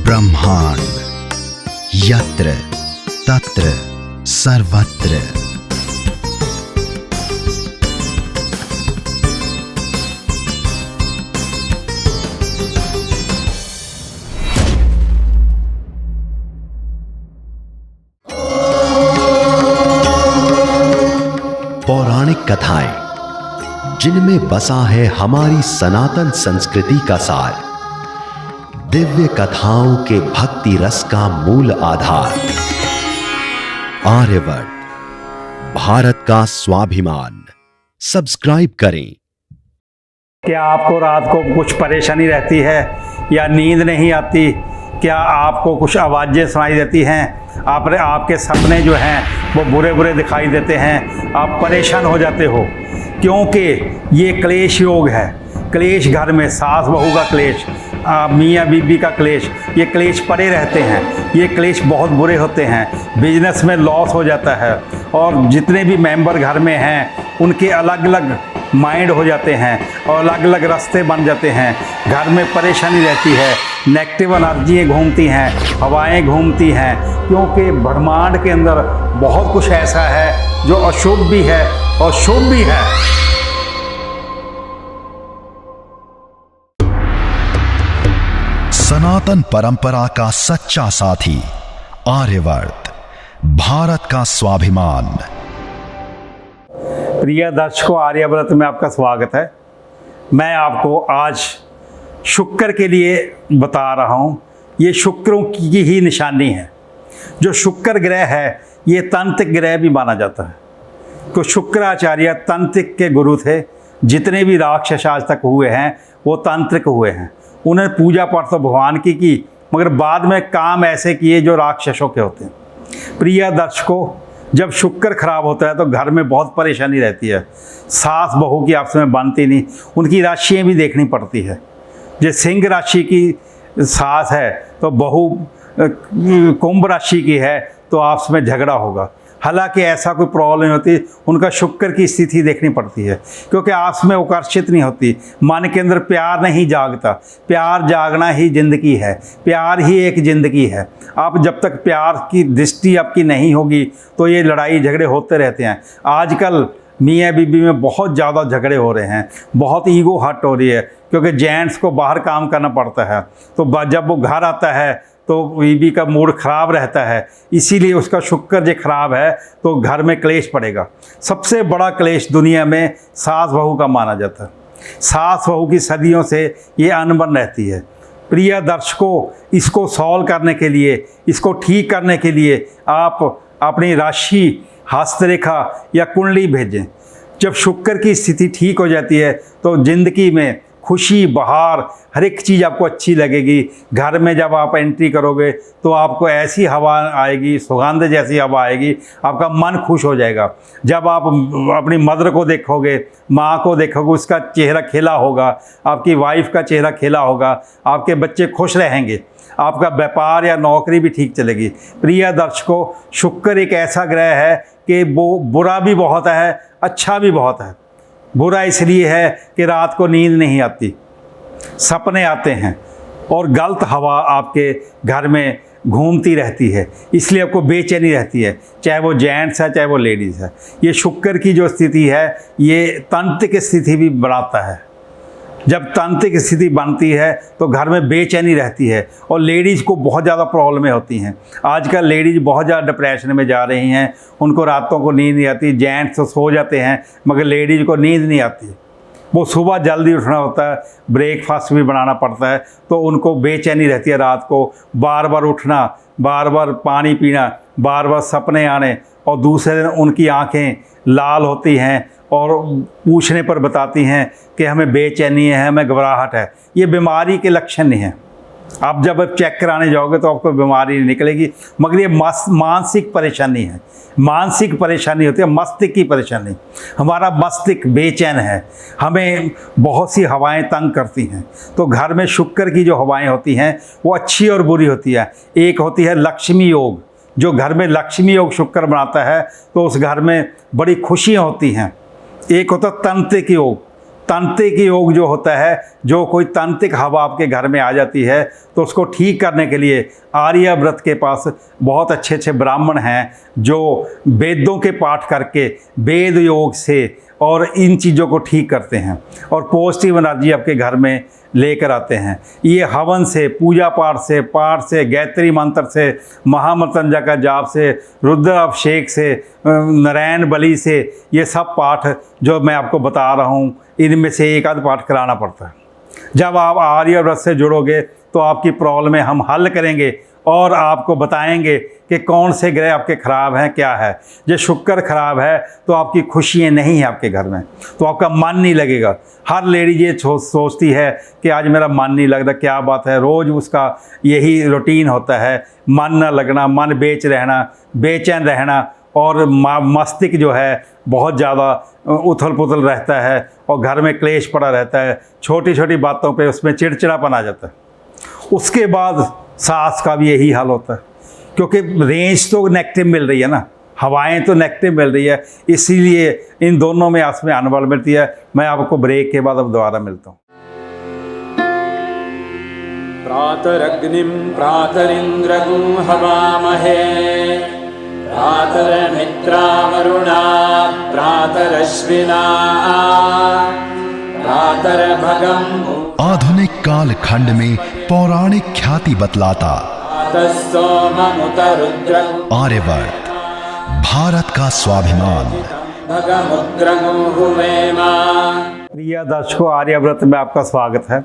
ब्रह्मांड यत्र तत्र सर्वत्र। पौराणिक कथाएं जिनमें बसा है हमारी सनातन संस्कृति का सार, दिव्य कथाओं के भक्ति रस का मूल आधार। आर्यवर्त, भारत का स्वाभिमान। सब्सक्राइब करें। क्या आपको रात को कुछ परेशानी रहती है या नींद नहीं आती? क्या आपको कुछ आवाज़ें सुनाई देती हैं? आपके सपने जो हैं वो बुरे बुरे दिखाई देते हैं, आप परेशान हो जाते हो? क्योंकि ये क्लेश योग है। क्लेश घर में, सास बहू का क्लेश, मियाँ बीबी का क्लेश, ये क्लेश पड़े रहते हैं। ये क्लेश बहुत बुरे होते हैं। बिजनेस में लॉस हो जाता है और जितने भी मेंबर घर में हैं उनके अलग अलग माइंड हो जाते हैं और अलग अलग रास्ते बन जाते हैं। घर में परेशानी रहती है, नेगेटिव एनर्जियाँ घूमती हैं, हवाएं घूमती हैं, क्योंकि ब्रह्मांड के अंदर बहुत कुछ ऐसा है जो अशुभ भी है और शुभ भी है। सनातन परंपरा का सच्चा साथी, आर्यवर्त, भारत का स्वाभिमान। प्रिय दर्शकों, आर्यव्रत में आपका स्वागत है। मैं आपको आज शुक्र के लिए बता रहा हूँ। ये शुक्रों की ही निशानी है। जो शुक्र ग्रह है ये तांत्रिक ग्रह भी माना जाता है। तो शुक्राचार्य तांत्रिक के गुरु थे। जितने भी राक्षस आज तक हुए हैं वो तांत्रिक हुए हैं। उन्हें पूजा पाठ तो भगवान की मगर बाद में काम ऐसे किए जो राक्षसों के होते हैं। प्रिय दर्शकों, जब शुक्र खराब होता है तो घर में बहुत परेशानी रहती है। सास बहू की आपस में बनती नहीं, उनकी राशियाँ भी देखनी पड़ती है। जैसे सिंह राशि की सास है तो बहू कुंभ राशि की है तो आपस में झगड़ा होगा। हालांकि ऐसा कोई प्रॉब्लम नहीं होती, उनका शुक्र की स्थिति देखनी पड़ती है, क्योंकि आपस में आकर्षित नहीं होती। मन के अंदर प्यार नहीं जागता। प्यार जागना ही जिंदगी है, प्यार ही एक ज़िंदगी है। आप जब तक प्यार की दृष्टि आपकी नहीं होगी तो ये लड़ाई झगड़े होते रहते हैं। आजकल मियाँ बीबी में बहुत ज़्यादा झगड़े हो रहे हैं, बहुत ईगो हर्ट हो रही है, क्योंकि जेंट्स को बाहर काम करना पड़ता है तो जब वो घर आता है तो बीबी का मूड ख़राब रहता है। इसीलिए उसका शुक्र जो खराब है तो घर में क्लेश पड़ेगा। सबसे बड़ा क्लेश दुनिया में सास बहू का माना जाता है। सास बहू की सदियों से ये अनबन रहती है। प्रिय दर्शकों, इसको सॉल्व करने के लिए, इसको ठीक करने के लिए आप अपनी राशि, हस्तरेखा या कुंडली भेजें। जब शुक्र की स्थिति ठीक हो जाती है तो ज़िंदगी में खुशी, बहार, हर एक चीज़ आपको अच्छी लगेगी। घर में जब आप एंट्री करोगे तो आपको ऐसी हवा आएगी, सुगंध जैसी हवा आएगी, आपका मन खुश हो जाएगा। जब आप अपनी मदर को देखोगे, माँ को देखोगे, उसका चेहरा खिला होगा, आपकी वाइफ का चेहरा खिला होगा, आपके बच्चे खुश रहेंगे, आपका व्यापार या नौकरी भी ठीक चलेगी। प्रिय दर्शकों, शुक्र एक ऐसा ग्रह है कि वो बुरा भी बहुत है, अच्छा भी बहुत है। बुरा इसलिए है कि रात को नींद नहीं आती, सपने आते हैं और गलत हवा आपके घर में घूमती रहती है, इसलिए आपको बेचैनी रहती है, चाहे वो जेंट्स है चाहे वो लेडीज़ है। ये शुक्र की जो स्थिति है ये तांत्रिक स्थिति भी बनाता है। जब तांत्रिक स्थिति बनती है तो घर में बेचैनी रहती है और लेडीज़ को बहुत ज़्यादा प्रॉब्लमें होती हैं। आजकल लेडीज़ बहुत ज़्यादा डिप्रेशन में जा रही हैं, उनको रातों को नींद नहीं आती। जेंट्स तो सो जाते हैं मगर लेडीज़ को नींद नहीं आती। वो सुबह जल्दी उठना होता है, ब्रेकफास्ट भी बनाना पड़ता है, तो उनको बेचैनी रहती है। रात को बार बार उठना, बार बार पानी पीना, बार बार सपने आने और दूसरे दिन उनकी आँखें लाल होती हैं और पूछने पर बताती हैं कि हमें बेचैनी है, हमें घबराहट है। ये बीमारी के लक्षण नहीं हैं। आप जब चेक कराने जाओगे तो आपको बीमारी नहीं निकलेगी, मगर ये मानसिक परेशानी है। मानसिक परेशानी होती है, मस्तिष्क की परेशानी। हमारा मस्तिष्क बेचैन है, हमें बहुत सी हवाएं तंग करती हैं। तो घर में शुक्र की जो हवाएं होती हैं वो अच्छी और बुरी होती है। एक होती है लक्ष्मी योग, जो घर में लक्ष्मी योग शुक्र बनाता है तो उस घर में बड़ी खुशियाँ होती हैं। एक होता तांत्रिक योग, तांत्रिक योग जो होता है, जो कोई तांत्रिक हवा आपके घर में आ जाती है तो उसको ठीक करने के लिए आर्यव्रत के पास बहुत अच्छे अच्छे ब्राह्मण हैं जो वेदों के पाठ करके वेद योग से और इन चीज़ों को ठीक करते हैं और पॉजिटिव एनर्जी आपके घर में लेकर आते हैं। ये हवन से, पूजा पाठ से, गायत्री मंत्र से, महामृत्युंजय का जाप से, रुद्राभिषेक से, नारायण बलि से, ये सब पाठ जो मैं आपको बता रहा हूँ इनमें से एक आध पाठ कराना पड़ता है। जब आप आर्यव्रत से जुड़ोगे तो आपकी प्रॉब्लमें हम हल करेंगे और आपको बताएंगे कि कौन से ग्रह आपके ख़राब हैं, क्या है। जो शुक्र ख़राब है तो आपकी खुशियाँ नहीं हैं आपके घर में, तो आपका मन नहीं लगेगा। हर लेडीज ये सोचती है कि आज मेरा मन नहीं लग रहा, क्या बात है। रोज़ उसका यही रूटीन होता है, मन न लगना, मन रहना, बेचैन रहना और मस्तिष्क जो है बहुत ज़्यादा उथल पुथल रहता है और घर में क्लेश पड़ा रहता है। छोटी छोटी बातों पे उसमें चिड़चिड़ापन आ जाता है। उसके बाद सास का भी यही हाल होता है, क्योंकि रेंज तो नेगेटिव मिल रही है ना, हवाएं तो नेगेटिव मिल रही है, इसीलिए इन दोनों में आपस में अनबल मिलती है। मैं आपको ब्रेक के बाद अब दोबारा मिलता हूँ। प्रातरग्निं प्रातरिन्द्रगुं हवामहे, प्रातरमित्रा वरुणा प्रातरश्विना, प्रातर्भगं आधुनिक काल खंड में पौराणिक ख्याति बतलाता आर्यवर्त भारत का स्वाभिमान। प्रिय दर्शकों, आर्यव्रत में आपका स्वागत है।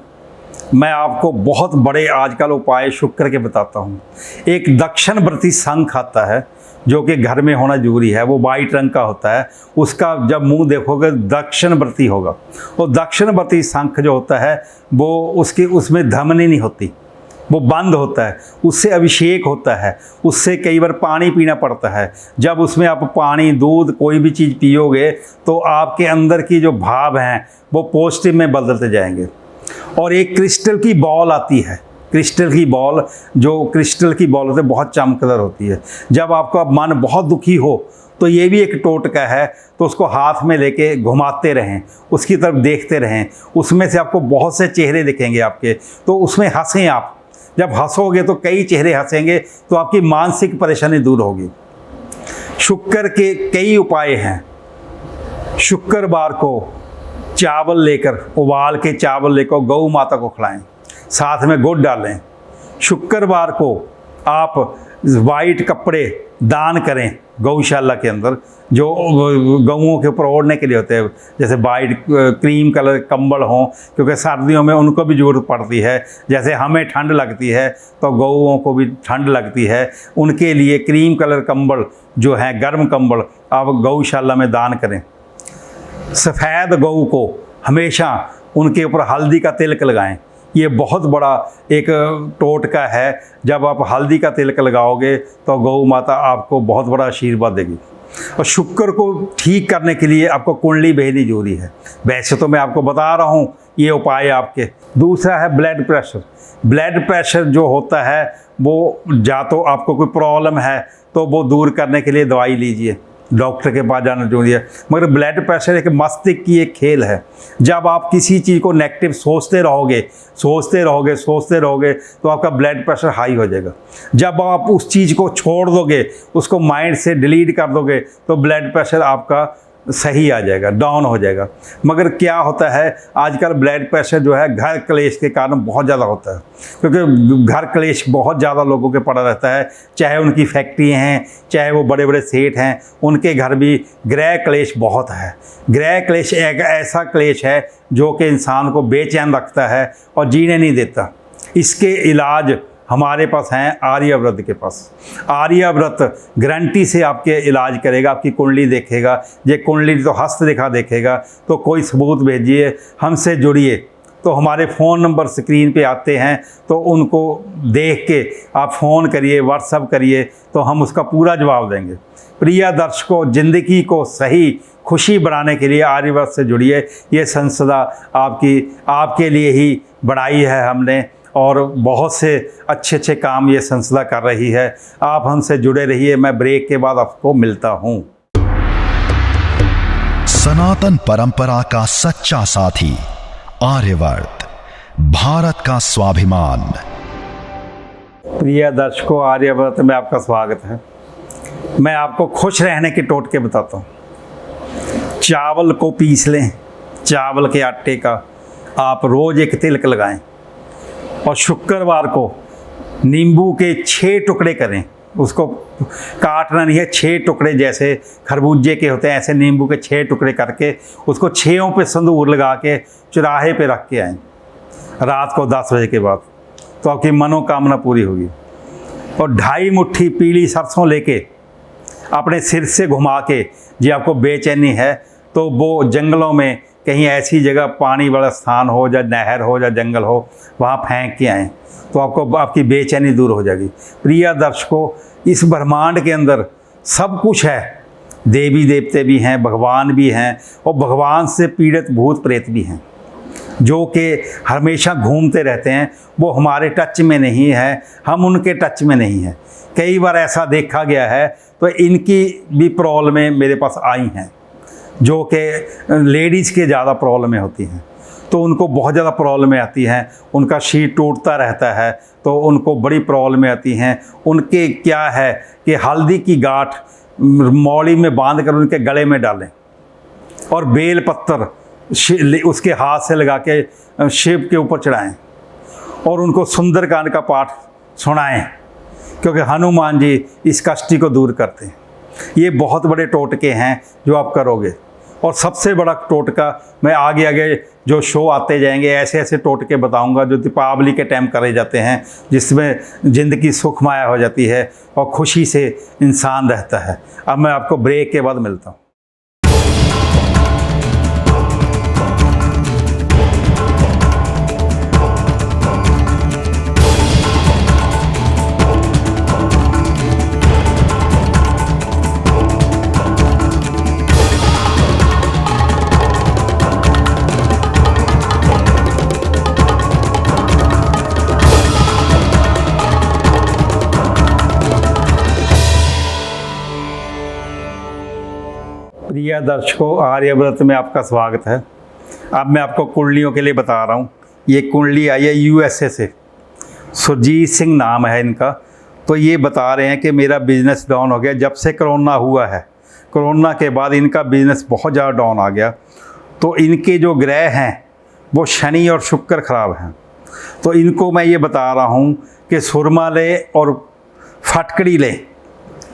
मैं आपको बहुत बड़े आजकल उपाय शुक्र के बताता हूँ। एक दक्षिणवर्ती शंख आता है जो कि घर में होना जरूरी है। वो वाइट रंग का होता है, उसका जब मुंह देखोगे दक्षिणवर्ती होगा। वो दक्षिणवर्ती शंख जो होता है वो उसमें धमनी नहीं होती, वो बंद होता है। उससे अभिषेक होता है, उससे कई बार पानी पीना पड़ता है। जब उसमें आप पानी, दूध, कोई भी चीज़ पियोगे तो आपके अंदर की जो भाव हैं वो पॉजिटिव में बदलते जाएंगे। और एक क्रिस्टल की बॉल आती है, क्रिस्टल की बॉल, जो क्रिस्टल की बॉल होती है बहुत चमकदार होती है। जब आपका मन बहुत दुखी हो तो ये भी एक टोटका है, तो उसको हाथ में लेके घुमाते रहें, उसकी तरफ देखते रहें। उसमें से आपको बहुत से चेहरे दिखेंगे आपके, तो उसमें हंसें आप। जब हंसोगे तो कई चेहरे हंसेंगे तो आपकी मानसिक परेशानी दूर होगी। शुक्र के कई उपाय हैं। शुक्रवार को चावल लेकर, उबाल के चावल लेकर गौ माता को खिलाएं, साथ में गुड़ डालें। शुक्रवार को आप वाइट कपड़े दान करें गौशाला के अंदर, जो गऊओं के ऊपर ओढ़ने के लिए होते हैं, जैसे वाइट क्रीम कलर कंबल हों, क्योंकि सर्दियों में उनको भी ज़रूरत पड़ती है। जैसे हमें ठंड लगती है तो गऊओं को भी ठंड लगती है, उनके लिए क्रीम कलर कंबल जो है, गर्म कंबल, आप गौशाला में दान करें। सफ़ेद गऊ को हमेशा उनके ऊपर हल्दी का तिलक लगाएं। ये बहुत बड़ा एक टोटका है। जब आप हल्दी का तिलक लगाओगे तो गौ माता आपको बहुत बड़ा आशीर्वाद देगी। और शुक्र को ठीक करने के लिए आपको कुंडली भेजनी जरूरी है। वैसे तो मैं आपको बता रहा हूँ ये उपाय आपके। दूसरा है ब्लड प्रेशर। ब्लड प्रेशर जो होता है वो, या तो आपको कोई प्रॉब्लम है तो वो दूर करने के लिए दवाई लीजिए, डॉक्टर के पास जाना जरूरी है। मगर ब्लड प्रेशर एक मस्तिष्क की एक खेल है। जब आप किसी चीज़ को नेगेटिव सोचते रहोगे तो आपका ब्लड प्रेशर हाई हो जाएगा। जब आप उस चीज़ को छोड़ दोगे, उसको माइंड से डिलीट कर दोगे, तो ब्लड प्रेशर आपका सही आ जाएगा, डाउन हो जाएगा। मगर क्या होता है आजकल ब्लड प्रेशर जो है घर क्लेश के कारण बहुत ज़्यादा होता है, क्योंकि घर क्लेश बहुत ज़्यादा लोगों के पड़ा रहता है। चाहे उनकी फैक्ट्री हैं, चाहे वो बड़े बड़े सेठ हैं, उनके घर भी गृह क्लेश बहुत है। गृह क्लेश एक ऐसा क्लेश है जो कि इंसान को बेचैन रखता है और जीने नहीं देता। इसके इलाज हमारे पास हैं आर्यव्रत के पास। आर्यव्रत गारंटी से आपके इलाज करेगा। आपकी कुंडली देखेगा, ये कुंडली तो हस्तरेखा देखेगा। तो कोई सबूत भेजिए, हमसे जुड़िए। तो हमारे फ़ोन नंबर स्क्रीन पे आते हैं, तो उनको देख के आप फ़ोन करिए, व्हाट्सअप करिए, तो हम उसका पूरा जवाब देंगे। प्रिय दर्शकों, ज़िंदगी को सही खुशी बनाने के लिए आर्यव्रत से जुड़िए। ये संस्था आपके लिए ही बढ़ाई है हमने, और बहुत से अच्छे अच्छे काम ये संस्था कर रही है। आप हमसे जुड़े रहिए। मैं ब्रेक के बाद आपको मिलता हूँ। सनातन परंपरा का सच्चा साथी आर्यवर्त, भारत का स्वाभिमान। प्रिय दर्शकों, आर्यवर्त में आपका स्वागत है। मैं आपको खुश रहने के टोटके बताता हूँ। चावल को पीस लें, चावल के आटे का आप रोज़ एक तिलक लगाएं और शुक्रवार को नींबू के 6 टुकड़े करें। उसको काटना नहीं है, 6 टुकड़े जैसे खरबूजे के होते हैं ऐसे नींबू के 6 टुकड़े करके उसको 6 पे संदूर लगा के चौराहे पे रख के आएँ रात को 10 बजे के बाद, तो आपकी मनोकामना पूरी होगी। और 2.5 मुट्ठी पीली सरसों लेके अपने सिर से घुमा के, जी आपको बेचैनी है तो वो जंगलों में कहीं ऐसी जगह पानी वाला स्थान हो, या नहर हो या जंगल हो, वहाँ फेंक के आएँ तो आपको आपकी बेचैनी दूर हो जाएगी। प्रिय दर्शकों, इस ब्रह्मांड के अंदर सब कुछ है, देवी देवते भी हैं, भगवान भी हैं और भगवान से पीड़ित भूत प्रेत भी हैं जो कि हमेशा घूमते रहते हैं। वो हमारे टच में नहीं है, हम उनके टच में नहीं हैं। कई बार ऐसा देखा गया है, तो इनकी भी प्रॉब्लमें मेरे पास आई हैं जो कि लेडीज़ के ज़्यादा प्रॉब्लमें होती हैं, तो उनको बहुत ज़्यादा प्रॉब्लमें आती हैं। उनका शीर टूटता रहता है तो उनको बड़ी प्रॉब्लमें आती हैं। उनके क्या है कि हल्दी की गांठ मौली में बांध कर उनके गले में डालें और बेल पत्तर उसके हाथ से लगा के शिव के ऊपर चढ़ाएं और उनको सुंदरकांड का पाठ सुनाएं, क्योंकि हनुमान जी इस कष्टी को दूर करते हैं। ये बहुत बड़े टोटके हैं जो आप करोगे। और सबसे बड़ा टोटका, मैं आगे आगे जो शो आते जाएंगे ऐसे ऐसे टोटके बताऊंगा जो दीपावली के टाइम करे जाते हैं, जिसमें ज़िंदगी सुखमय हो जाती है और खुशी से इंसान रहता है। अब मैं आपको ब्रेक के बाद मिलता हूँ। प्रिय दर्शकों, आर्यव्रत में आपका स्वागत है। अब मैं आपको कुंडलियों के लिए बता रहा हूँ। ये कुंडली आई है USA से, सुरजीत सिंह नाम है इनका। तो ये बता रहे हैं कि मेरा बिज़नेस डाउन हो गया जब से कोरोना हुआ है। कोरोना के बाद इनका बिज़नेस बहुत ज़्यादा डाउन आ गया। तो इनके जो ग्रह हैं वो शनि और शुक्र ख़राब हैं। तो इनको मैं ये बता रहा हूँ कि सुरमा ले और फटकड़ी ले,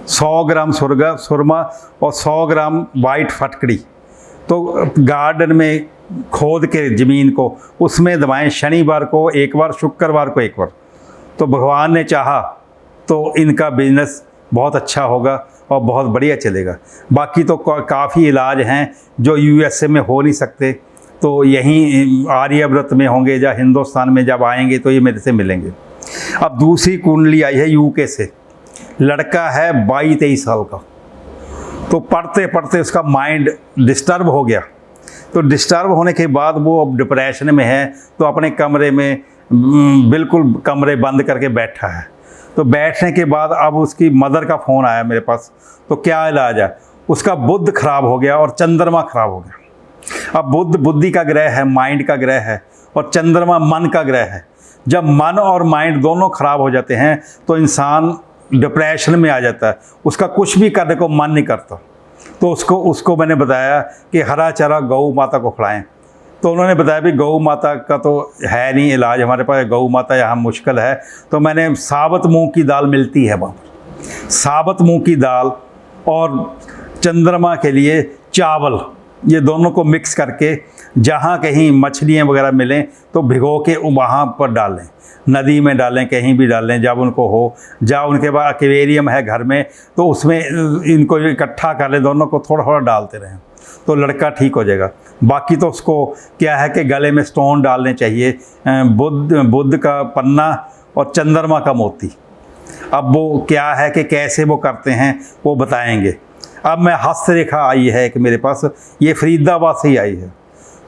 100 ग्राम सुरमा और 100 ग्राम वाइट फटकड़ी, तो गार्डन में खोद के ज़मीन को उसमें दबाएं। शनिवार को एक बार, शुक्रवार को एक बार। तो भगवान ने चाहा तो इनका बिजनेस बहुत अच्छा होगा और बहुत बढ़िया चलेगा। बाकी तो काफ़ी इलाज हैं जो USA में हो नहीं सकते, तो यहीं आर्यव्रत में होंगे या हिंदुस्तान में जब आएंगे तो ये मेरे से मिलेंगे। अब दूसरी कुंडली आई है UK से। लड़का है 22-23 साल का। तो पढ़ते पढ़ते उसका माइंड डिस्टर्ब हो गया। तो डिस्टर्ब होने के बाद वो अब डिप्रेशन में है, तो अपने कमरे में बिल्कुल कमरे बंद करके बैठा है। तो बैठने के बाद अब उसकी मदर का फ़ोन आया मेरे पास। तो क्या इलाज है? उसका बुध खराब हो गया और चंद्रमा खराब हो गया। अब बुध बुद्धि का ग्रह है, माइंड का ग्रह है, और चंद्रमा मन का ग्रह है। जब मन और माइंड दोनों खराब हो जाते हैं तो इंसान डिप्रेशन में आ जाता है, उसका कुछ भी करने को मन नहीं करता। तो उसको मैंने बताया कि हरा चारा गौ माता को खिलाएं। तो उन्होंने बताया भी गौ माता का तो है नहीं इलाज हमारे पास, गौ माता यहाँ मुश्किल है। तो मैंने साबुत मूंग की दाल मिलती है वहाँ पर, साबुत मूंग की दाल और चंद्रमा के लिए चावल, ये दोनों को मिक्स करके जहाँ कहीं मछलियाँ वगैरह मिलें तो भिगो के वहाँ पर डालें, नदी में डालें, कहीं भी डालें जब उनको हो। जहाँ उनके पास एक्वेरियम है घर में तो उसमें इनको इकट्ठा कर लें, दोनों को थोड़ा थोड़ा डालते रहें तो लड़का ठीक हो जाएगा। बाकी तो उसको क्या है कि गले में स्टोन डालने चाहिए, बुध का पन्ना और चंद्रमा का मोती। अब वो क्या है कि कैसे वो करते हैं वो बताएंगे। अब मैं हस्तरेखा आई है कि मेरे पास, ये फरीदाबाद से ही आई है।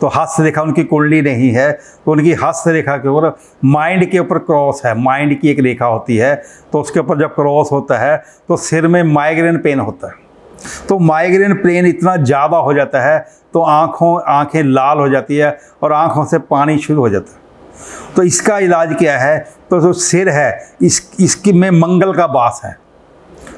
तो हस्तरेखा उनकी कुंडली नहीं है, तो उनकी हस्तरेखा के ऊपर माइंड के ऊपर क्रॉस है। माइंड की एक रेखा होती है, तो उसके ऊपर जब क्रॉस होता है तो सिर में माइग्रेन पेन होता है। तो माइग्रेन पेन इतना ज़्यादा हो जाता है तो आँखें लाल हो जाती है और आँखों से पानी शुरू हो जाता है। तो इसका इलाज क्या है? तो जो सिर है इसकी में मंगल का वास है।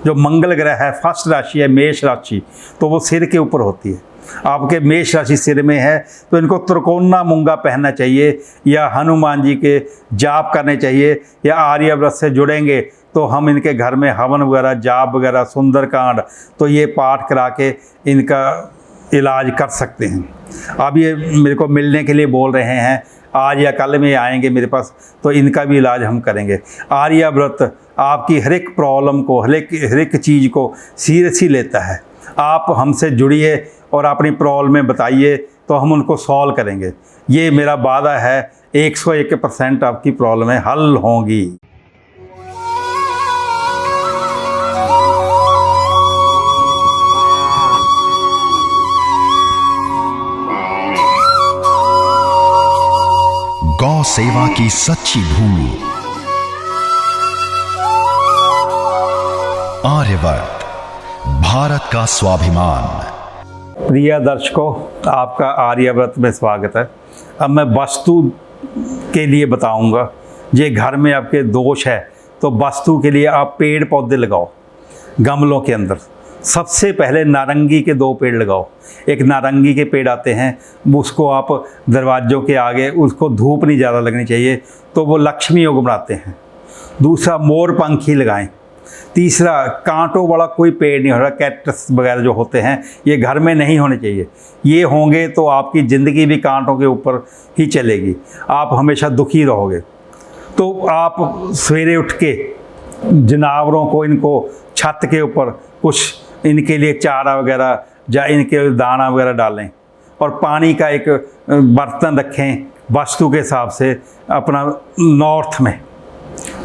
जो मंगल ग्रह है, फर्स्ट राशि है मेष राशि, तो वो सिर के ऊपर होती है। आपके मेष राशि सिर में है तो इनको त्रिकोणा मूंगा पहनना चाहिए या हनुमान जी के जाप करने चाहिए या आर्यव्रत से जुड़ेंगे तो हम इनके घर में हवन वगैरह, जाप वगैरह, सुंदरकांड, तो ये पाठ करा के इनका इलाज कर सकते हैं। अब ये मेरे को मिलने के लिए बोल रहे हैं, आज या कल में आएंगे मेरे पास, तो इनका भी इलाज हम करेंगे। आर्यव्रत आपकी हर एक प्रॉब्लम को, हर एक चीज़ को सीरियसली लेता है। आप हमसे जुड़िए और अपनी प्रॉब्लम में बताइए तो हम उनको सॉल्व करेंगे। ये मेरा वादा है, 101% आपकी प्रॉब्लमें हल होंगी। गौ सेवा की सच्ची भूमि आर्यवर्त, भारत का स्वाभिमान। प्रिय दर्शकों, आपका आर्यव्रत में स्वागत है। अब मैं वास्तु के लिए बताऊंगा। ये घर में आपके दोष है तो वास्तु के लिए आप पेड़ पौधे लगाओ गमलों के अंदर। सबसे पहले नारंगी के 2 पेड़ लगाओ। एक नारंगी के पेड़ आते हैं, उसको आप दरवाज़ों के आगे, उसको धूप नहीं ज़्यादा लगनी चाहिए तो वो लक्ष्मी योग बनाते हैं। दूसरा मोर पंखी लगाएं। तीसरा कांटों वाला कोई पेड़ नहीं हो रहा, कैक्टस वगैरह जो होते हैं ये घर में नहीं होने चाहिए। ये होंगे तो आपकी ज़िंदगी भी कांटों के ऊपर ही चलेगी, आप हमेशा दुखी रहोगे। तो आप सवेरे उठ के जानवरों को, इनको छत के ऊपर कुछ इनके लिए चारा वगैरह या इनके दाना वगैरह डालें और पानी का एक बर्तन रखें वास्तु के हिसाब से अपना नॉर्थ में।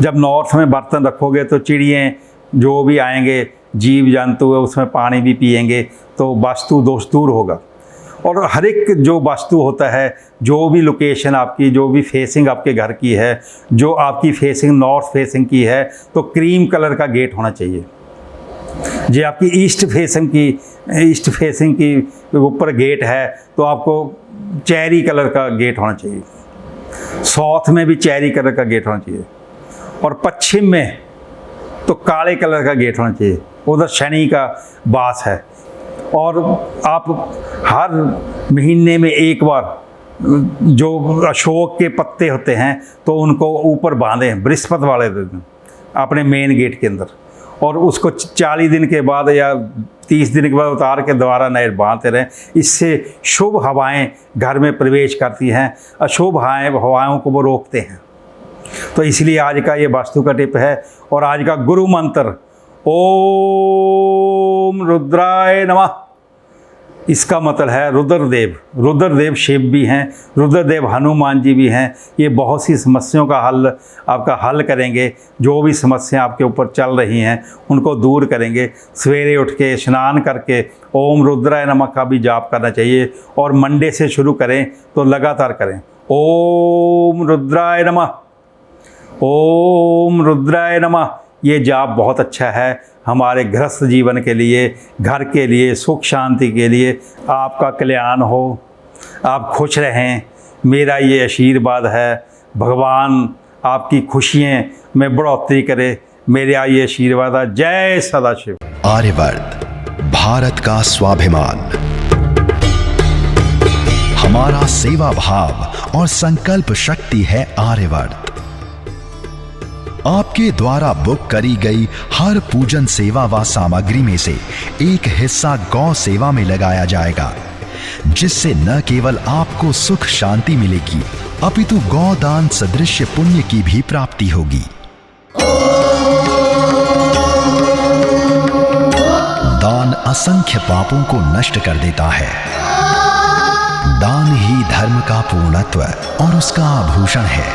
जब नॉर्थ में बर्तन रखोगे तो चिड़ियाँ जो भी आएंगे, जीव जंतु है, उसमें पानी भी पिएंगे तो वास्तु दोष दूर होगा। और हर एक जो वास्तु होता है, जो भी लोकेशन आपकी, जो भी फेसिंग आपके घर की है, जो आपकी फेसिंग नॉर्थ फेसिंग की है तो क्रीम कलर का गेट होना चाहिए। जो आपकी ईस्ट फेसिंग की ऊपर गेट है तो आपको चेरी कलर का गेट होना चाहिए। साउथ में भी चेरी कलर का गेट होना चाहिए और पश्चिम में तो काले कलर का गेट होना चाहिए। उधर शनि का वास है। और आप हर महीने में एक बार जो अशोक के पत्ते होते हैं तो उनको ऊपर बांधें बृहस्पति वाले दिन अपने मेन गेट के अंदर, और उसको 40 दिन के बाद या 30 दिन के बाद उतार के दोबारा नए बांधते रहें। इससे शुभ हवाएं घर में प्रवेश करती हैं, अशुभ हवाओं को वो रोकते हैं। तो इसलिए आज का ये वास्तु का टिप है। और आज का गुरु मंत्र ओम रुद्राय नमः। इसका मतलब है रुद्रदेव। रुद्रदेव शिव भी हैं, रुद्रदेव हनुमान जी भी हैं। ये बहुत सी समस्याओं का आपका हल करेंगे। जो भी समस्या आपके ऊपर चल रही हैं उनको दूर करेंगे। सवेरे उठ के स्नान करके ओम रुद्राय नमः का भी जाप करना चाहिए और मंडे से शुरू करें तो लगातार करें। ओम रुद्राय नमः, ओम रुद्राय नमः। ये जाप बहुत अच्छा है हमारे गृहस्थ जीवन के लिए, घर के लिए, सुख शांति के लिए। आपका कल्याण हो, आप खुश रहें, मेरा ये आशीर्वाद है। भगवान आपकी खुशियों में बढ़ोतरी करे, मेरा ये आशीर्वाद है। जय सदाशिव। आर्यवर्त, भारत का स्वाभिमान। हमारा सेवा भाव और संकल्प शक्ति है आर्यवर्त। आपके द्वारा बुक करी गई हर पूजन सेवा व सामग्री में से एक हिस्सा गौ सेवा में लगाया जाएगा, जिससे न केवल आपको सुख शांति मिलेगी अपितु गौदान सदृश पुण्य की भी प्राप्ति होगी। दान असंख्य पापों को नष्ट कर देता है। दान ही धर्म का पूर्णत्व और उसका आभूषण है।